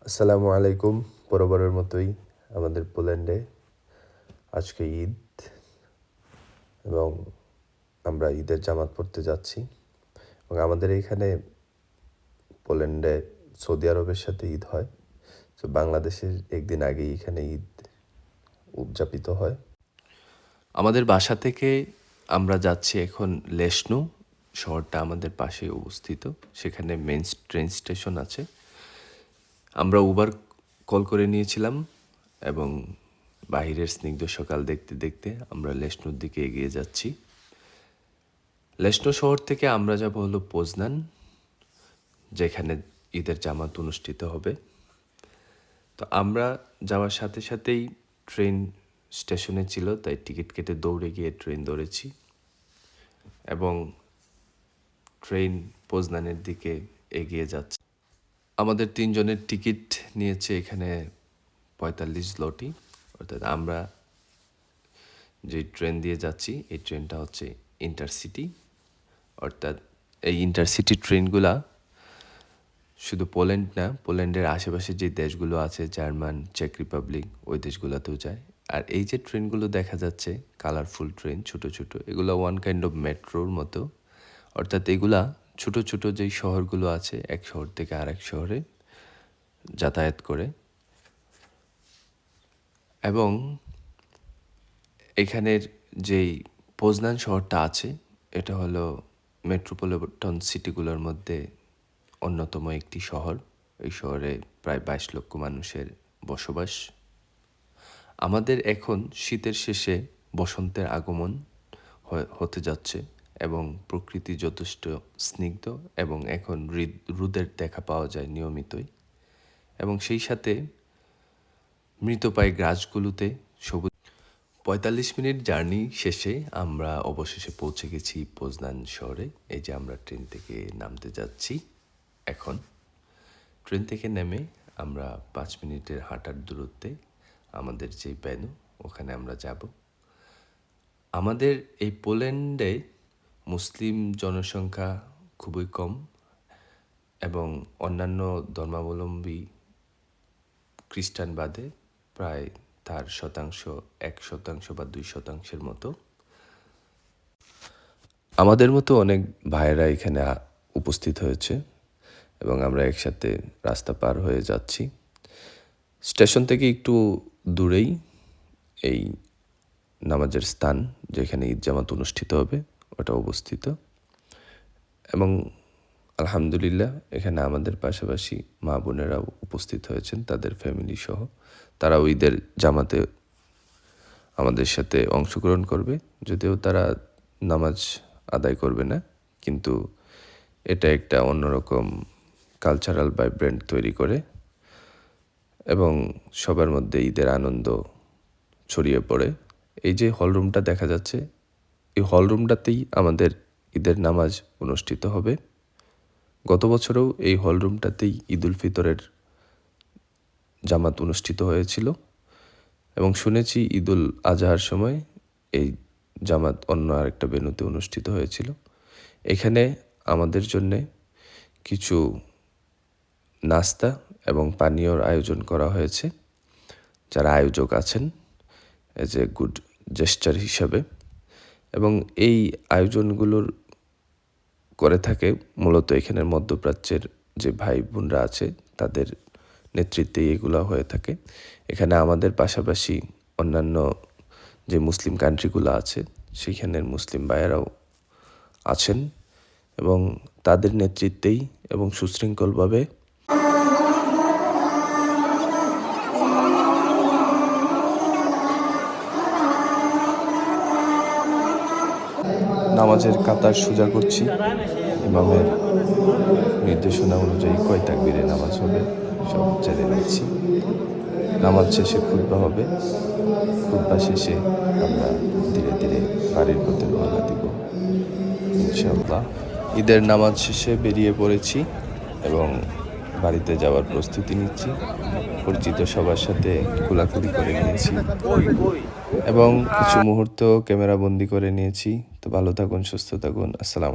আসসালামু আলাইকুম। বরাবরের মতোই আমাদের পোল্যান্ডে আজকে ঈদ এবং আমরা ঈদের জামাত পড়তে যাচ্ছি এবং আমাদের এইখানে পোল্যান্ডে সৌদি আরবের সাথে ঈদ হয়। তো বাংলাদেশের একদিন আগেই এখানে ঈদ উদযাপিত হয়। আমাদের বাসা থেকে আমরা যাচ্ছি এখন লেশনু। শহরটা আমাদের পাশেই অবস্থিত। সেখানে মেইন ট্রেন স্টেশন আছে। আমরা উবার কল করে নিয়েছিলাম এবং বাহিরের স্নিগ্ধ সকাল দেখতে দেখতে আমরা লেশনুর দিকে এগিয়ে যাচ্ছি। লেশনো শহর থেকে আমরা যাব হলো পোজনান, যেখানে ঈদের জামাত অনুষ্ঠিত হবে। তো আমরা যাওয়ার সাথে সাথেই ট্রেন স্টেশনে ছিল, তাই টিকিট কেটে দৌড়ে গিয়ে ট্রেন ধরেছি এবং ট্রেন পোজনানের দিকে এগিয়ে যাচ্ছে। আমাদের 3 জনের টিকিট নিয়েছে এখানে 45 zloty, অর্থাৎ আমরা যে ট্রেন দিয়ে যাচ্ছি এই ট্রেনটা হচ্ছে ইন্টারসিটি। অর্থাৎ এই ইন্টারসিটি ট্রেনগুলা শুধু পোল্যান্ড না, পোল্যান্ডের আশেপাশে যে দেশগুলো আছে, জার্মান, চেক রিপাবলিক, ওই দেশগুলোতেও যায়। আর এই যে ট্রেনগুলো দেখা যাচ্ছে কালারফুল ট্রেন, ছোট ছোট, এগুলো ওয়ান কাইন্ড অফ মেট্রোর মতো। অর্থাৎ এগুলা ছোট ছোট যেই শহরগুলো আছে এক শহর থেকে আরেক শহরে যাতায়াত করে। এবং এখানের যেই পোজনান শহরটা আছে এটা হলো মেট্রোপলিটন সিটিগুলোর মধ্যে অন্যতম একটি শহর। এই শহরে প্রায় 22 লক্ষ মানুষের বসবাস। আমাদের এখন শীতের শেষে বসন্তের আগমন হতে যাচ্ছে এবং প্রকৃতি যথেষ্ট স্নিগ্ধ এবং এখন রোদের দেখা পাওয়া যায় নিয়মিতই। এবং সেই সাথে মৃতপ্রায় গাছগুলোতে সবুজ। 45 মিনিট জার্নি শেষে আমরা অবশেষে পৌঁছে গেছি পোজনান শহরে। এই যে আমরা ট্রেন থেকে নামতে যাচ্ছি এখন। ট্রেন থেকে নেমে আমরা 5 মিনিটের হাঁটার দূরত্বে আমাদের যে ভেন্যু, ওখানে আমরা যাব। আমাদের এই পোল্যান্ডে মুসলিম জনসংখ্যা খুবই কম এবং অন্যান্য ধর্মাবলম্বী খ্রিস্টান বাদে প্রায় তার শতাংশ 1% বা 2%-এর মতো। আমাদের মতো অনেক ভাইয়েরা এখানে উপস্থিত হয়েছে এবং আমরা একসাথে রাস্তা পার হয়ে যাচ্ছি। স্টেশন থেকে একটু দূরেই এই নামাজের স্থান, যেখানে ঈদ জামাত অনুষ্ঠিত হবে, ওটা অবস্থিত। এবং আলহামদুলিল্লাহ এখানে আমাদের পাশাপাশি মা বোনেরাও উপস্থিত হয়েছেন তাদের ফ্যামিলি সহ। তারাও ঈদের জামাতে আমাদের সাথে অংশগ্রহণ করবে, যদিও তারা নামাজ আদায় করবে না, কিন্তু এটা একটা অন্যরকম কালচারাল ভাইব্রেন্ট তৈরি করে এবং সবার মধ্যে ঈদের আনন্দ ছড়িয়ে পড়ে। এই যে হলরুমটা দেখা যাচ্ছে, এই হলরুমটাতেই আমাদের ঈদের নামাজ অনুষ্ঠিত হবে। গত বছরেও এই হলরুমটাতেই ঈদ উল ফিতরের জামাত অনুষ্ঠিত হয়েছিল এবং শুনেছি ঈদ উল আজহার সময় এই জামাত অন্য আরেকটা ভেন্যুতে অনুষ্ঠিত হয়েছিল। এখানে আমাদের জন্যে কিছু নাস্তা এবং পানীয়র আয়োজন করা হয়েছে, যারা আয়োজক আছেন এজ এ গুড জেস্টার হিসাবে। এবং এই আয়োজনগুলোর করে থাকে মূলত এখানের মধ্যপ্রাচ্যের যে ভাই বোনরা আছে তাদের নেতৃত্বেই এগুলো হয়ে থাকে। এখানে আমাদের পাশাপাশি অন্যান্য যে মুসলিম কান্ট্রিগুলো আছে সেখানের মুসলিম ভাইয়েরাও আছেন এবং তাদের নেতৃত্বেই এবং সুশৃঙ্খলভাবে নামাজের কাতার সোজা করছি। ইমামের নির্দেশনা অনুযায়ী কয় তাকবীরে নামাজ হবে সব জেনে নিচ্ছি। নামাজ শেষে খুতবা হবে। খুতবা শেষে আমরা ধীরে ধীরে বাড়ির পথে রওনা দিব ইনশাআল্লাহ। ঈদের নামাজ শেষে বেরিয়ে পড়েছি এবং বাড়িতে যাওয়ার প্রস্তুতি নিচ্ছি। পরিচিত সবার সাথে কোলাকুলি করে নিয়েছি এবং কিছু মুহূর্ত ক্যামেরা বন্দি করে নিয়েছি। তো ভালো থাকুন, সুস্থ থাকুন। আসসালামু আলাইকুম।